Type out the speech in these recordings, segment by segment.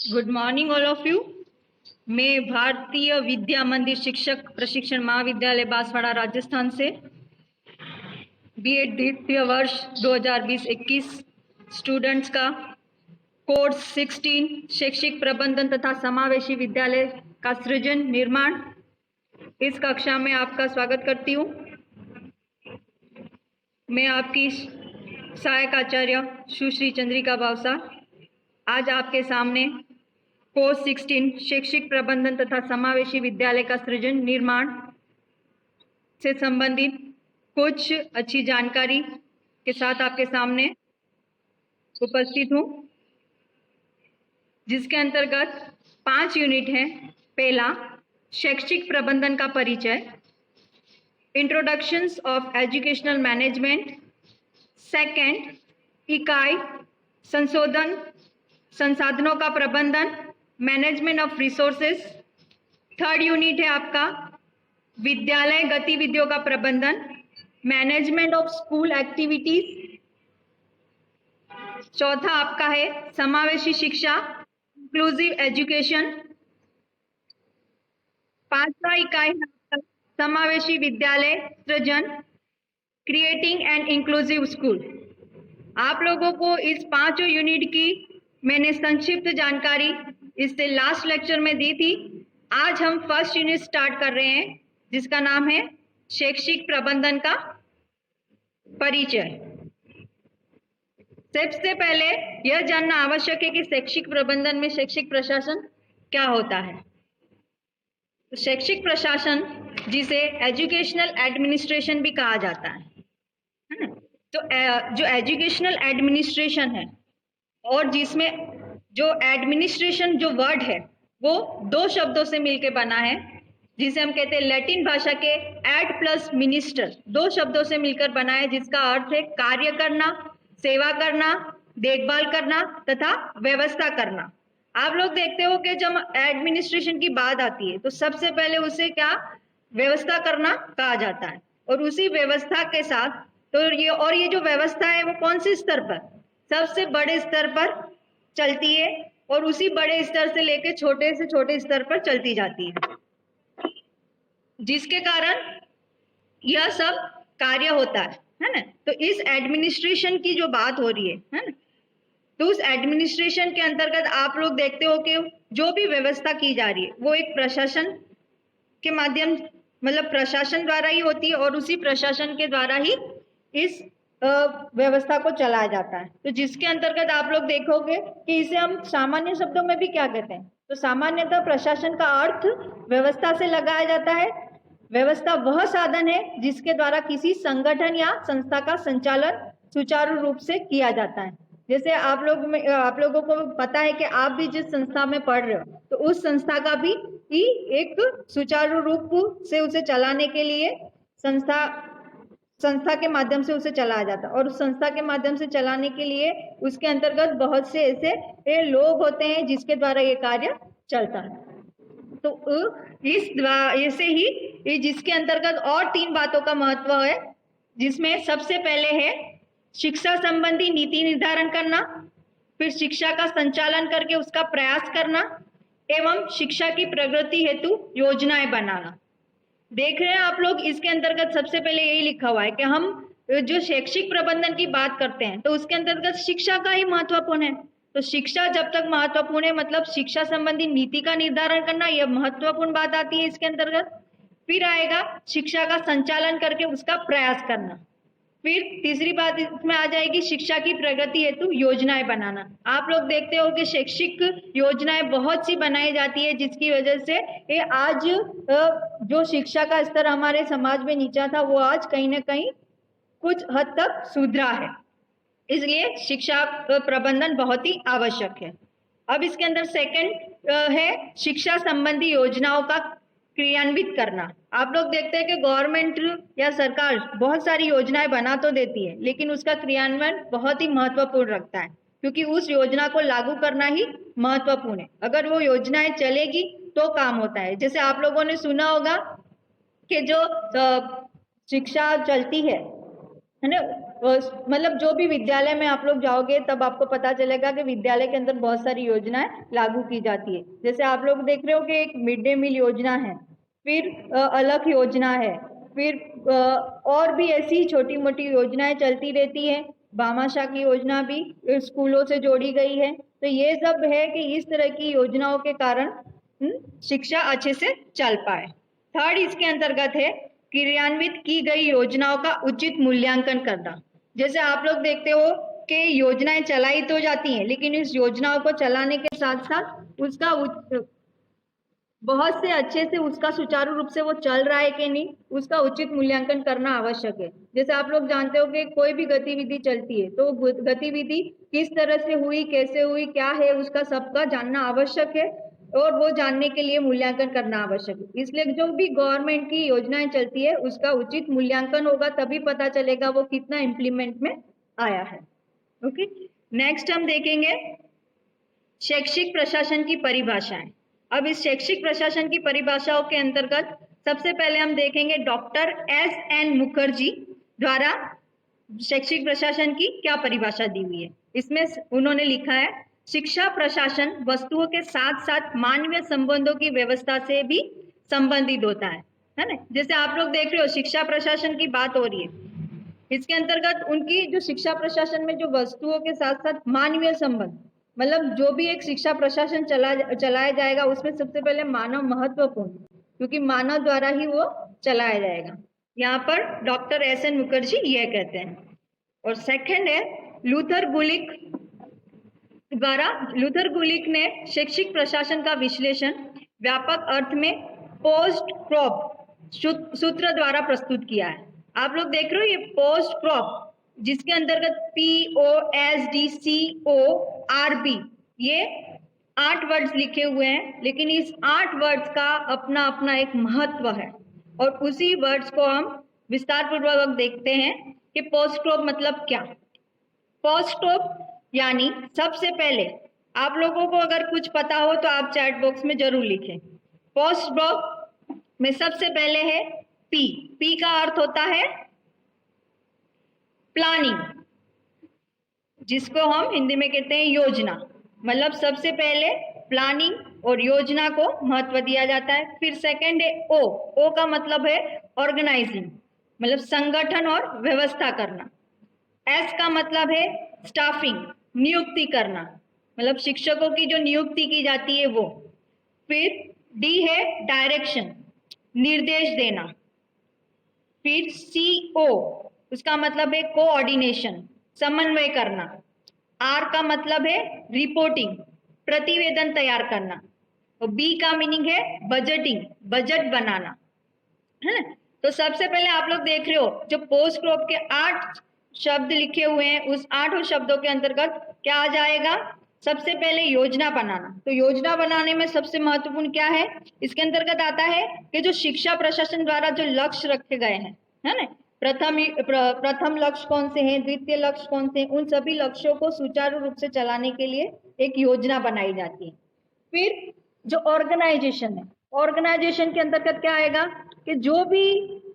Good morning all of you. मैं भारतीय विद्या मंदिर शिक्षक प्रशिक्षण महाविद्यालय बांसवाड़ा राजस्थान से बीएड द्वितीय वर्ष 2020-21 स्टूडेंट्स का कोर्स 16 शैक्षिक प्रबंधन तथा समावेशी विद्यालय का सृजन निर्माण, इस कक्षा में आपका स्वागत करती हूँ। मैं आपकी सहायक आचार्य सुश्री चंद्रिका भावसा आज आपके सामने कोर्स 16 शैक्षिक प्रबंधन तथा समावेशी विद्यालय का सृजन निर्माण से संबंधित कुछ अच्छी जानकारी के साथ आपके सामने उपस्थित हूँ, जिसके अंतर्गत 5 यूनिट हैं। पहला, शैक्षिक प्रबंधन का परिचय, introductions of educational management. Second, इकाई संशोधन संसाधनों का प्रबंधन, management of resources. Third unit है आपका विद्यालय गतिविधियों का प्रबंधन, मैनेजमेंट ऑफ स्कूल एक्टिविटीज। चौथा आपका है समावेशी शिक्षा, इंक्लूसिव एजुकेशन। पांचवा इकाई है आपका समावेशी विद्यालय सृजन, क्रिएटिंग एंड इंक्लूसिव स्कूल। आप लोगों को इस 5 यूनिट की मैंने संक्षिप्त जानकारी इससे लास्ट लेक्चर में दी थी। आज हम फर्स्ट यूनिट स्टार्ट कर रहे हैं, जिसका नाम है शैक्षिक प्रबंधन का परिचय। सबसे पहले यह जानना आवश्यक है कि शैक्षिक प्रबंधन में शैक्षिक प्रशासन क्या होता है। तो शैक्षिक प्रशासन, जिसे एजुकेशनल एडमिनिस्ट्रेशन भी कहा जाता है ना, तो जो एजुकेशनल एडमिनिस्ट्रेशन है और जिसमें जो एडमिनिस्ट्रेशन जो वर्ड है वो 2 शब्दों से मिलकर बना है, जिसे हम कहते हैं लैटिन भाषा के एड प्लस मिनिस्टर, 2 शब्दों से मिलकर बना है, जिसका अर्थ है कार्य करना, सेवा करना, देखभाल करना तथा व्यवस्था करना। आप लोग देखते हो कि जब एडमिनिस्ट्रेशन की बात आती है तो सबसे पहले उसे क्या व्यवस्था करना कहा जाता है, और उसी व्यवस्था के साथ तो ये जो व्यवस्था है वो कौन से स्तर पर, सबसे बड़े स्तर पर चलती है और उसी बड़े स्तर से लेकर छोटे से छोटे स्तर पर चलती जाती है, जिसके कारण यह सब कार्य होता है ना। तो इस एडमिनिस्ट्रेशन की जो बात हो रही है ना, तो उस एडमिनिस्ट्रेशन के अंतर्गत आप लोग देखते हो कि जो भी व्यवस्था की जा रही है वो एक प्रशासन के माध्यम, मतलब प्रशासन द्वारा ही होती है, और उसी प्रशासन के द्वारा ही इस व्यवस्था को चलाया जाता है। तो जिसके अंतर्गत आप लोग देखोगे कि इसे हम सामान्य शब्दों में भी क्या कहते हैं, तो सामान्यतः प्रशासन का अर्थ व्यवस्था से लगाया जाता है। व्यवस्था वह साधन है जिसके द्वारा किसी संगठन या संस्था का संचालन सुचारू रूप से किया जाता है। जैसे आप लोगों को पता है कि आप भी जिस संस्था में पढ़ रहे हो, तो उस संस्था का भी एक सुचारू रूप से उसे चलाने के लिए संस्था के माध्यम से उसे चलाया जाता है, और उस संस्था के माध्यम से चलाने के लिए उसके अंतर्गत बहुत से ऐसे लोग होते हैं जिसके द्वारा ये कार्य चलता है। तो ऐसे ही जिसके अंतर्गत और 3 बातों का महत्व है, जिसमें सबसे पहले है शिक्षा संबंधी नीति निर्धारण करना, फिर शिक्षा का संचालन करके उसका प्रयास करना, एवं शिक्षा की प्रगति हेतु योजनाएं बनाना। देख रहे हैं आप लोग, इसके अंतर्गत सबसे पहले यही लिखा हुआ है कि हम जो शैक्षिक प्रबंधन की बात करते हैं तो उसके अंतर्गत शिक्षा का ही महत्वपूर्ण है। तो शिक्षा जब तक महत्वपूर्ण है, मतलब शिक्षा संबंधी नीति का निर्धारण करना, यह महत्वपूर्ण बात आती है इसके अंतर्गत। फिर आएगा शिक्षा का संचालन करके उसका प्रयास करना। फिर तीसरी बात इसमें आ जाएगी शिक्षा की प्रगति हेतु योजनाएं बनाना। आप लोग देखते हो कि शैक्षिक योजनाएं बहुत सी बनाई जाती है, जिसकी वजह से ये आज जो शिक्षा का स्तर हमारे समाज में नीचा था वो आज कहीं ना कहीं कुछ हद तक सुधरा है। इसलिए शिक्षा प्रबंधन बहुत ही आवश्यक है। अब इसके अंदर सेकंड है शिक्षा संबंधी योजनाओं का क्रियान्वित करना। आप लोग देखते हैं कि गवर्नमेंट या सरकार बहुत सारी योजनाएं बना तो देती है, लेकिन उसका क्रियान्वयन बहुत ही महत्वपूर्ण रखता है, क्योंकि उस योजना को लागू करना ही महत्वपूर्ण है। अगर वो योजनाएं चलेगी तो काम होता है। जैसे आप लोगों ने सुना होगा कि जो शिक्षा चलती है ना, मतलब जो भी विद्यालय में आप लोग जाओगे तब आपको पता चलेगा कि विद्यालय के अंदर बहुत सारी योजनाएं लागू की जाती है। जैसे आप लोग देख रहे हो कि एक मिड डे मील योजना है, फिर अलग योजना है, फिर और भी ऐसी छोटी मोटी योजनाएं चलती रहती है। भामाशाह की योजना भी स्कूलों से जोड़ी गई है। तो ये सब है कि इस तरह की योजनाओं के कारण शिक्षा अच्छे से चल पाए। थर्ड इसके अंतर्गत है क्रियान्वित की गई योजनाओं का उचित मूल्यांकन करना। जैसे आप लोग देखते हो कि योजनाएं चलाई तो जाती हैं, लेकिन इस योजनाओं को चलाने के साथ साथ उसका बहुत से अच्छे से उसका सुचारू रूप से वो चल रहा है कि नहीं, उसका उचित मूल्यांकन करना आवश्यक है। जैसे आप लोग जानते हो कि कोई भी गतिविधि चलती है तो गतिविधि किस तरह से हुई, कैसे हुई, क्या है, उसका सबका जानना आवश्यक है और वो जानने के लिए मूल्यांकन करना आवश्यक है। इसलिए जो भी गवर्नमेंट की योजनाएं चलती है उसका उचित मूल्यांकन होगा, तभी पता चलेगा वो कितना इम्प्लीमेंट में आया है। ओके, नेक्स्ट हम देखेंगे शैक्षिक प्रशासन की परिभाषाएं। अब इस शैक्षिक प्रशासन की परिभाषाओं के अंतर्गत सबसे पहले हम देखेंगे डॉक्टर S.N. मुखर्जी द्वारा शैक्षिक प्रशासन की क्या परिभाषा दी हुई है। इसमें उन्होंने लिखा है शिक्षा प्रशासन वस्तुओं के साथ साथ मानवीय संबंधों की व्यवस्था से भी संबंधित होता है ना। जैसे आप लोग देख रहे हो शिक्षा प्रशासन की बात हो रही है, इसके अंतर्गत उनकी जो शिक्षा प्रशासन में जो वस्तुओं के साथ साथ मानवीय संबंध, मतलब जो भी एक शिक्षा प्रशासन चलाया जाएगा उसमें सबसे पहले मानव महत्वपूर्ण, क्योंकि मानव द्वारा ही वो चलाया जाएगा। यहाँ पर डॉक्टर S.N. मुखर्जी ये कहते हैं। और सेकंड है लूथर गुलिक ने शैक्षिक प्रशासन का विश्लेषण व्यापक अर्थ में पोस्ट प्रॉप सूत्र द्वारा प्रस्तुत किया है। आप लोग देख रहे हो ये पोस्ट प्रॉप, जिसके अंतर्गत POSDCORB ये 8 वर्ड्स लिखे हुए हैं, लेकिन इस 8 वर्ड्स का अपना अपना एक महत्व है और उसी वर्ड्स को हम विस्तार पूर्वक देखते हैं कि पोस्ट प्रॉप मतलब क्या। पोस्ट प्रॉप यानी सबसे पहले, आप लोगों को अगर कुछ पता हो तो आप चैट बॉक्स में जरूर लिखें। पोस्ट प्रॉप में सबसे पहले है पी का अर्थ होता है प्लानिंग, जिसको हम हिंदी में कहते हैं योजना। मतलब सबसे पहले प्लानिंग और योजना को महत्व दिया जाता है। फिर सेकंड है ओ का मतलब है ऑर्गेनाइजिंग, मतलब संगठन और व्यवस्था करना। एस का मतलब है स्टाफिंग, नियुक्ति करना, मतलब शिक्षकों की जो नियुक्ति की जाती है वो। फिर डी है डायरेक्शन, निर्देश देना। फिर CO उसका मतलब है कोऑर्डिनेशन, समन्वय करना। R का मतलब है रिपोर्टिंग, प्रतिवेदन तैयार करना। और B का मीनिंग है बजटिंग, बजट बनाना, है ना। तो सबसे पहले आप लोग देख रहे हो जो पोस्ट प्रॉप के 8 शब्द लिखे हुए हैं, उस 8 शब्दों के अंतर्गत क्या आ जाएगा। सबसे पहले योजना बनाना। तो योजना बनाने में सबसे महत्वपूर्ण क्या है, इसके अंतर्गत आता है कि जो शिक्षा प्रशासन द्वारा जो लक्ष्य रखे गए हैं, है ना, प्रथम लक्ष्य कौन से हैं, द्वितीय लक्ष्य कौन से हैं, उन सभी लक्ष्यों को सुचारू रूप से चलाने के लिए एक योजना बनाई जाती है। फिर जो ऑर्गेनाइजेशन है, ऑर्गेनाइजेशन के अंतर्गत क्या आएगा कि जो भी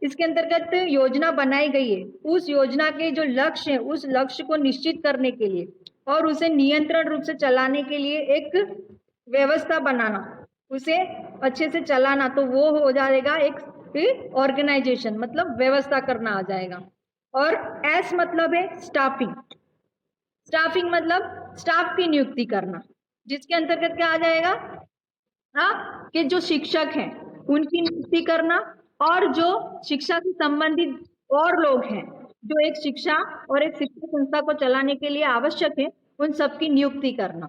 इसके अंतर्गत योजना बनाई गई है, उस योजना के जो लक्ष्य है, उस लक्ष्य को निश्चित करने के लिए और उसे नियंत्रण रूप से चलाने के लिए एक व्यवस्था बनाना, उसे अच्छे से चलाना, तो वो हो जाएगा एक ऑर्गेनाइजेशन, मतलब व्यवस्था करना आ जाएगा। और एस मतलब है स्टाफिंग, स्टाफिंग मतलब स्टाफ की नियुक्ति करना, जिसके अंतर्गत क्या आ जाएगा, हाँ, कि जो शिक्षक हैं उनकी नियुक्ति करना और जो शिक्षा से संबंधित और लोग हैं जो एक शिक्षा और एक शिक्षा संस्था को चलाने के लिए आवश्यक है, उन सबकी नियुक्ति करना।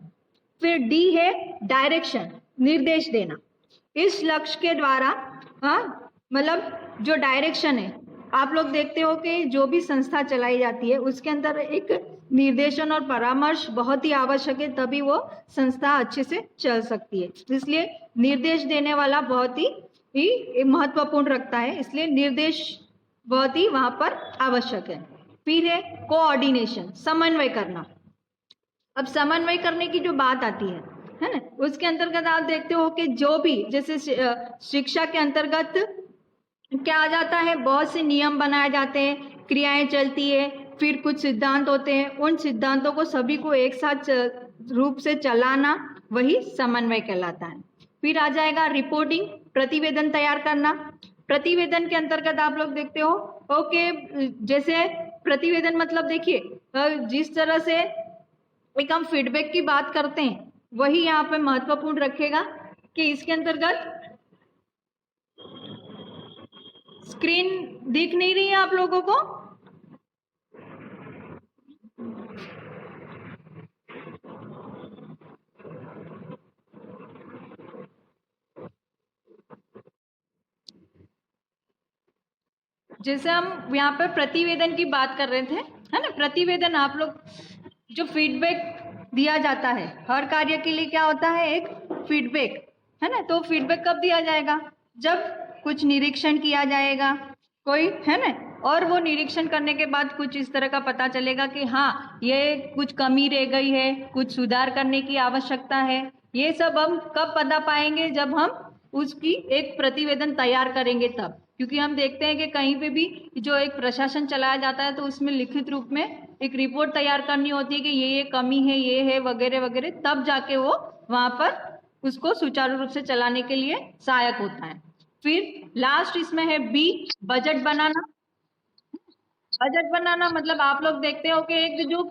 फिर डी है डायरेक्शन, निर्देश देना। इस लक्ष्य के द्वारा, हाँ, मतलब जो डायरेक्शन है, आप लोग देखते हो कि जो भी संस्था चलाई जाती है उसके अंदर एक निर्देशन और परामर्श बहुत ही आवश्यक है, तभी वो संस्था अच्छे से चल सकती है। इसलिए निर्देश देने वाला बहुत ही महत्वपूर्ण रखता है, इसलिए निर्देश बहुत ही वहां पर आवश्यक है। फिर है कोऑर्डिनेशन, समन्वय करना। अब समन्वय करने की जो बात आती है ना, उसके अंतर्गत आप देखते हो कि जो भी, जैसे शिक्षा के अंतर्गत क्या आ जाता है, बहुत से नियम बनाए जाते हैं, क्रियाएं चलती है, फिर कुछ सिद्धांत होते हैं, उन सिद्धांतों को सभी को एक साथ रूप से चलाना, वही समन्वय कहलाता है। फिर आ जाएगा रिपोर्टिंग, प्रतिवेदन तैयार करना। प्रतिवेदन के अंतर्गत आप लोग देखते हो, ओके, जैसे प्रतिवेदन मतलब देखिए, जिस तरह से एक हम फीडबैक की बात करते हैं, वही यहाँ पे महत्वपूर्ण रखेगा कि इसके अंतर्गत स्क्रीन दिख नहीं रही है आप लोगों को? जैसे हम यहाँ पे प्रतिवेदन की बात कर रहे थे, है ना। प्रतिवेदन आप लोग जो फीडबैक दिया जाता है हर कार्य के लिए, क्या होता है, एक फीडबैक, है ना। तो फीडबैक कब दिया जाएगा? जब कुछ निरीक्षण किया जाएगा कोई, है ना, और वो निरीक्षण करने के बाद कुछ इस तरह का पता चलेगा कि हाँ, ये कुछ कमी रह गई है, कुछ सुधार करने की आवश्यकता है। ये सब हम कब पता पाएंगे? जब हम उसकी एक प्रतिवेदन तैयार करेंगे तब। क्योंकि हम देखते हैं कि कहीं पे भी जो एक प्रशासन चलाया जाता है तो उसमें लिखित रूप में एक रिपोर्ट तैयार करनी होती है कि ये कमी है, ये है, वगैरह वगैरह, तब जाके वो वहां पर उसको सुचारू रूप से चलाने के लिए सहायक होता है। फिर लास्ट इसमें है बी, बजट बनाना। बजट बनाना मतलब आप लोग देखते हो कि एक जो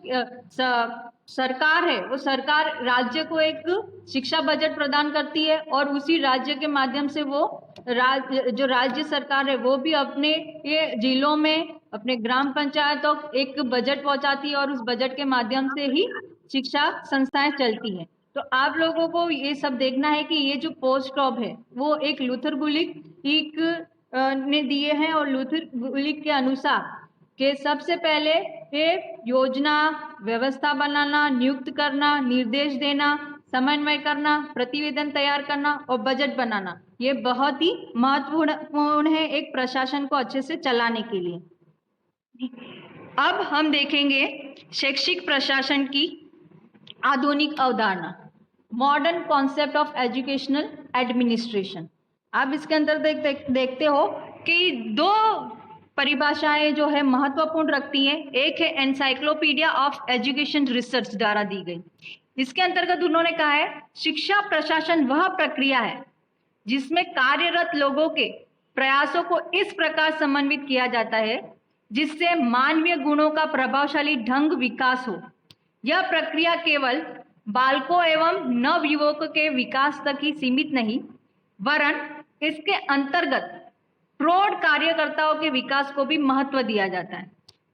सरकार है, वो सरकार राज्य को एक शिक्षा बजट प्रदान करती है, और उसी राज्य के माध्यम से वो जो राज्य सरकार है वो भी अपने ये जिलों में, अपने ग्राम पंचायतों एक बजट पहुंचाती है, और उस बजट के माध्यम से ही शिक्षा संस्थाएं चलती हैं। तो आप लोगों को ये सब देखना है कि ये जो पोस्ट ग्रेजुएट है वो एक लूथर गुलिक ने दिए हैं, और लूथर गुलिक के अनुसार कि सबसे पहले ये योजना, व्यवस्था बनाना, नियुक्त करना, निर्देश देना, समन्वय करना, प्रतिवेदन तैयार करना और बजट बनाना, ये बहुत ही महत्वपूर्ण है एक प्रशासन को अच्छे से चलाने के लिए। अब हम देखेंगे शैक्षिक प्रशासन की आधुनिक अवधारणा, modern concept of educational administration. आप इसके अंदर देखते हो कि दो परिभाषाएं जो है महत्वपूर्ण रखती हैं। एक है एनसाइक्लोपीडिया ऑफ एजुकेशन रिसर्च द्वारा दी गई। इसके अंतर्गत उन्होंने कहा है, शिक्षा प्रशासन वह प्रक्रिया है जिसमें कार्यरत लोगों के प्रयासों को इस प्रकार समन्वित किया जाता है जिससे मानवीय गुणों का प्रभावशाली ढंग विकास हो। यह प्रक्रिया केवल बालकों एवं नवयुवकों के विकास तक ही सीमित नहीं, वरन इसके अंतर्गत प्रौढ़ कार्यकर्ताओं के विकास को भी महत्व दिया जाता है।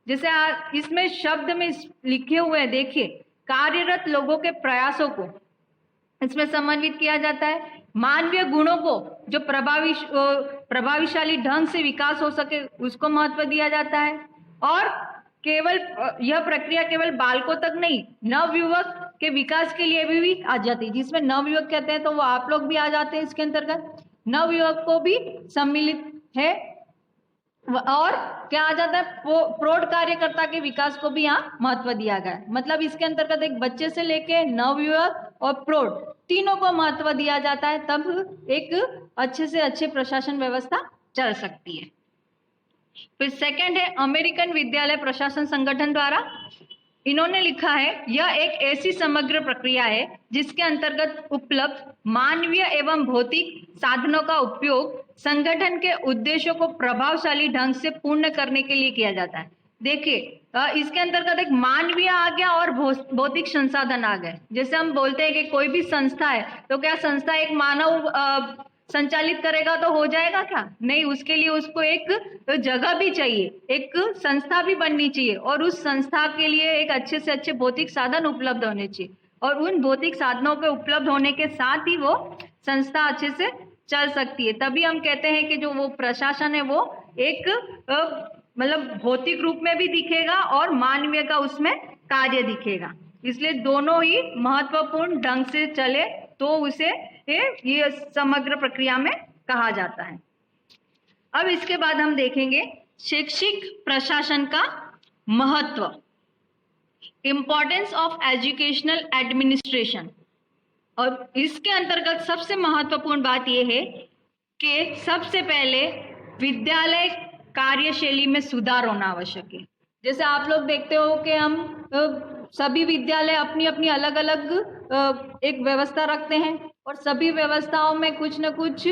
जैसे इसमें शब्द में लिखे हुए हैं, देखिए, कार्यरत लोगों के प्रयासों को इसमें समन्वित किया जाता है, मानवीय गुणों को जो प्रभावशाली ढंग से विकास हो सके उसको महत्व दिया जाता है, और केवल यह प्रक्रिया केवल बालकों तक नहीं, नवयुवक के विकास के लिए भी आ जाती है। जिसमें नवयुवक कहते हैं तो वो आप लोग भी आ जाते हैं इसके अंतर्गत, नवयुवक को भी सम्मिलित है, और क्या आ जाता है, प्रौढ़ कार्यकर्ता के विकास को भी यहाँ महत्व दिया गया है। मतलब इसके अंतर्गत एक बच्चे से लेके नवयुवक और प्रौढ़ तीनों को महत्व दिया जाता है, तब एक अच्छे से अच्छे प्रशासन व्यवस्था चल सकती है। फिर सेकंड है अमेरिकन विद्यालय प्रशासन संगठन द्वारा। इन्होंने लिखा है, यह एक ऐसी समग्र प्रक्रिया है जिसके अंतर्गत उपलब्ध मानवीय एवं भौतिक साधनों का उपयोग संगठन के उद्देश्यों को प्रभावशाली ढंग से पूर्ण करने के लिए किया जाता है। देखिए, इसके अंतर्गत एक मानवीय आ गया और भौतिक संसाधन आ गए। जैसे हम बोलते हैं कि कोई भी संस्था है तो क्या संस्था एक मानव संचालित करेगा तो हो जाएगा क्या? नहीं, उसके लिए उसको एक जगह भी चाहिए, एक संस्था भी बननी चाहिए, और उस संस्था के लिए एक अच्छे से अच्छे भौतिक साधन उपलब्ध होने चाहिए, और उन भौतिक साधनों के उपलब्ध होने के साथ ही वो संस्था अच्छे से चल सकती है। तभी हम कहते हैं कि जो वो प्रशासन है वो एक मतलब भौतिक रूप में भी दिखेगा और मानवीय का उसमें कार्य दिखेगा। इसलिए दोनों ही महत्वपूर्ण ढंग से चले तो उसे ये समग्र प्रक्रिया में कहा जाता है। अब इसके बाद हम देखेंगे शैक्षिक प्रशासन का महत्व, इंपॉर्टेंस ऑफ एजुकेशनल एडमिनिस्ट्रेशन। और इसके अंतर्गत सबसे महत्वपूर्ण बात यह है कि सबसे पहले विद्यालय कार्यशैली में सुधार होना आवश्यक है। जैसे आप लोग देखते हो कि हम सभी विद्यालय अपनी अपनी अलग अलग एक व्यवस्था रखते हैं, और सभी व्यवस्थाओं में कुछ न कुछ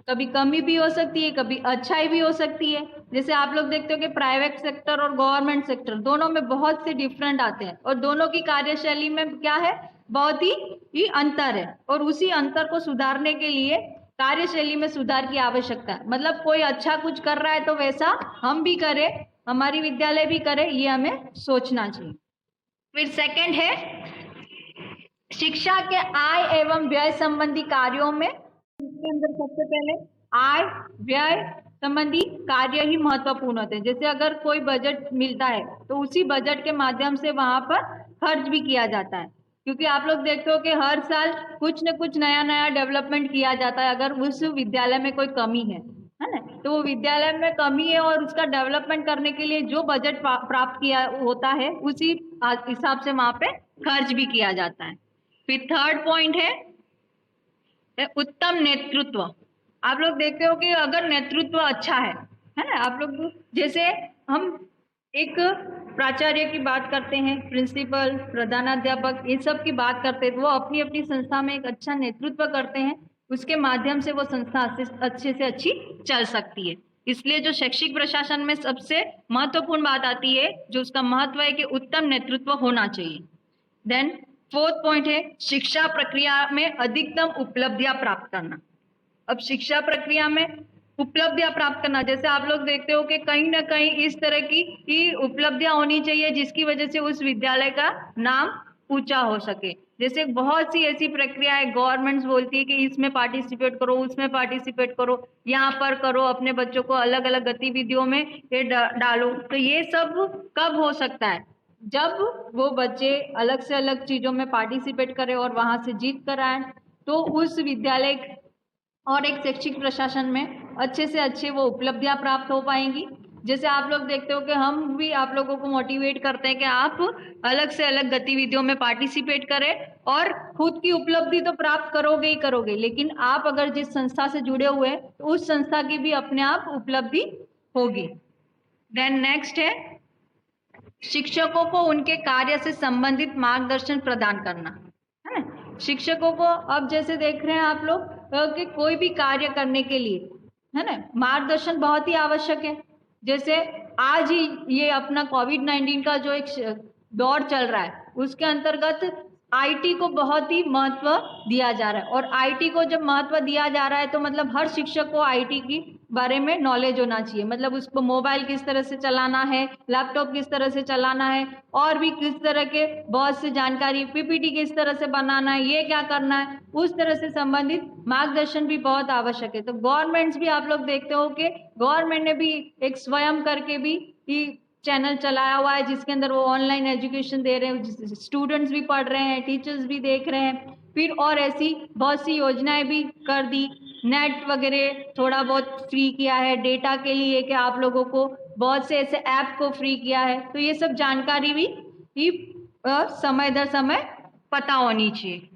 कभी कमी भी हो सकती है, कभी अच्छाई भी हो सकती है। जैसे आप लोग देखते हो कि प्राइवेट सेक्टर और गवर्नमेंट सेक्टर दोनों में बहुत से डिफरेंट आते हैं, और दोनों की कार्यशैली में क्या है, बहुत ही अंतर है, और उसी अंतर को सुधारने के लिए कार्यशैली में सुधार की आवश्यकता है। मतलब कोई अच्छा कुछ कर रहा है तो वैसा हम भी करें, हमारी विद्यालय भी करे, ये हमें सोचना चाहिए। फिर सेकंड है शिक्षा के आय एवं व्यय संबंधी कार्यों में, इसके अंदर सबसे पहले आय व्यय संबंधी कार्य ही महत्वपूर्ण होते हैं। जैसे अगर कोई बजट मिलता है तो उसी बजट के माध्यम से वहां पर खर्च भी किया जाता है, क्योंकि आप लोग देखते हो कि हर साल कुछ न कुछ नया नया डेवलपमेंट किया जाता है। अगर उस विद्यालय में कोई कमी है ना, तो वो विद्यालय में कमी है और उसका डेवलपमेंट करने के लिए जो बजट प्राप्त किया होता है उसी हिसाब से वहां पे खर्च भी किया जाता है। फिर थर्ड पॉइंट है उत्तम नेतृत्व। आप लोग देखते हो कि अगर नेतृत्व अच्छा है ना, आप लोग जैसे हम एक प्राचार्य की बात करते हैं, प्रिंसिपल, प्रधानाध्यापक, ये सब की बात करते हैं, वो अपनी अपनी संस्था में एक अच्छा नेतृत्व करते हैं, उसके माध्यम से वो संस्था अच्छे से अच्छी चल सकती है। इसलिए जो शैक्षिक प्रशासन में सबसे महत्वपूर्ण बात आती है, जो उसका महत्व है कि उत्तम नेतृत्व होना चाहिए। देन फोर्थ पॉइंट है शिक्षा प्रक्रिया में अधिकतम उपलब्धियां प्राप्त करना। अब शिक्षा प्रक्रिया में उपलब्धियां प्राप्त करना, जैसे आप लोग देखते हो कि कहीं ना कहीं इस तरह की उपलब्धियां होनी चाहिए जिसकी वजह से उस विद्यालय का नाम ऊंचा हो सके। जैसे बहुत सी ऐसी प्रक्रिया है, गवर्नमेंट बोलती है कि इसमें पार्टिसिपेट करो, उसमें पार्टिसिपेट करो, यहाँ पर करो, अपने बच्चों को अलग अलग गतिविधियों में ये डालो। तो ये सब कब हो सकता है, जब वो बच्चे अलग से अलग चीजों में पार्टिसिपेट करें और वहां से जीत कर आए, तो उस विद्यालय और एक शैक्षिक प्रशासन में अच्छे से अच्छे वो उपलब्धियां प्राप्त हो पाएंगी। जैसे आप लोग देखते हो कि हम भी आप लोगों को मोटिवेट करते हैं कि आप अलग से अलग गतिविधियों में पार्टिसिपेट करें, और खुद की उपलब्धि तो प्राप्त करोगे ही करोगे, लेकिन आप अगर जिस संस्था से जुड़े हुए हैं तो उस संस्था की भी अपने आप उपलब्धि होगी। देन नेक्स्ट है शिक्षकों को उनके कार्य से संबंधित मार्गदर्शन प्रदान करना, है ना। शिक्षकों को अब जैसे देख रहे हैं आप लोग कि कोई भी कार्य करने के लिए, है ना, मार्गदर्शन बहुत ही आवश्यक है। जैसे आज ही ये अपना कोविड-19 का जो एक दौर चल रहा है, उसके अंतर्गत आईटी को बहुत ही महत्व दिया जा रहा है, और आईटी को जब महत्व दिया जा रहा है तो मतलब हर शिक्षक को आईटी की बारे में नॉलेज होना चाहिए। मतलब उसको मोबाइल किस तरह से चलाना है, लैपटॉप किस तरह से चलाना है, और भी किस तरह के बहुत से जानकारी, पीपीटी किस तरह से बनाना है, ये क्या करना है, उस तरह से संबंधित मार्गदर्शन भी बहुत आवश्यक है। तो गवर्नमेंट्स भी आप लोग देखते हो कि गवर्नमेंट ने भी एक स्वयं करके भी चैनल चलाया हुआ है, जिसके अंदर वो ऑनलाइन एजुकेशन दे रहे हैं, स्टूडेंट्स भी पढ़ रहे हैं, टीचर्स भी देख रहे हैं। फिर और ऐसी बहुत सी योजनाएं भी कर दी, नेट वगैरह थोड़ा बहुत फ्री किया है डेटा के लिए, कि आप लोगों को बहुत से ऐसे ऐप को फ्री किया है। तो ये सब जानकारी भी समय दर समय पता होनी चाहिए।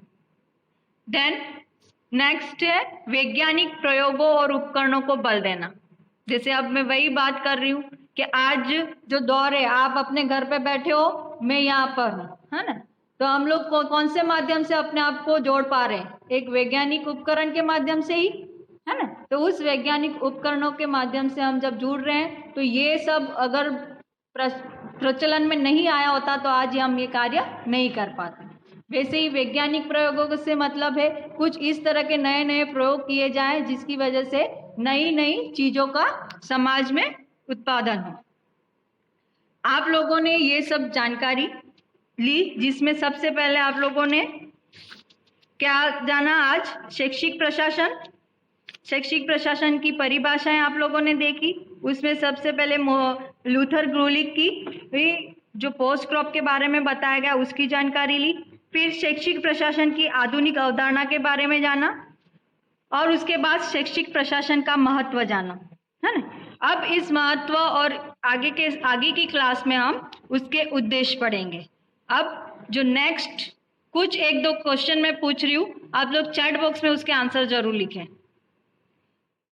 देन नेक्स्ट है वैज्ञानिक प्रयोगों और उपकरणों को बल देना। जैसे अब मैं वही बात कर रही हूँ कि आज जो दौर है, आप अपने घर पे बैठे हो, मैं यहाँ पर हूँ, है ना, तो हम लोग कौन से माध्यम से अपने आप को जोड़ पा रहे हैं, एक वैज्ञानिक उपकरण के माध्यम से ही, है ना। तो उस वैज्ञानिक उपकरणों के माध्यम से हम जब जुड़ रहे हैं, तो ये सब अगर प्रचलन में नहीं आया होता तो आज हम ये कार्य नहीं कर पाते। वैसे ही वैज्ञानिक प्रयोगों से मतलब है कुछ इस तरह के नए नए प्रयोग किए जाएं जिसकी वजह से नई नई चीजों का समाज में उत्पादन हो। आप लोगों ने ये सब जानकारी ली, जिसमें सबसे पहले आप लोगों ने क्या जाना, आज शैक्षिक प्रशासन, शैक्षिक प्रशासन की परिभाषाएं आप लोगों ने देखी। उसमें सबसे पहले लूथर ग्रुलिक की जो पोस्ट क्रॉप के बारे में बताया गया उसकी जानकारी ली। फिर शैक्षिक प्रशासन की आधुनिक अवधारणा के बारे में जाना, और उसके बाद शैक्षिक प्रशासन का महत्व जाना, है ना। अब इस महत्व और आगे की क्लास में हम उसके उद्देश्य पढ़ेंगे। अब जो नेक्स्ट कुछ एक दो क्वेश्चन मैं पूछ रही हूँ, आप लोग चैट बॉक्स में उसके आंसर जरूर लिखें।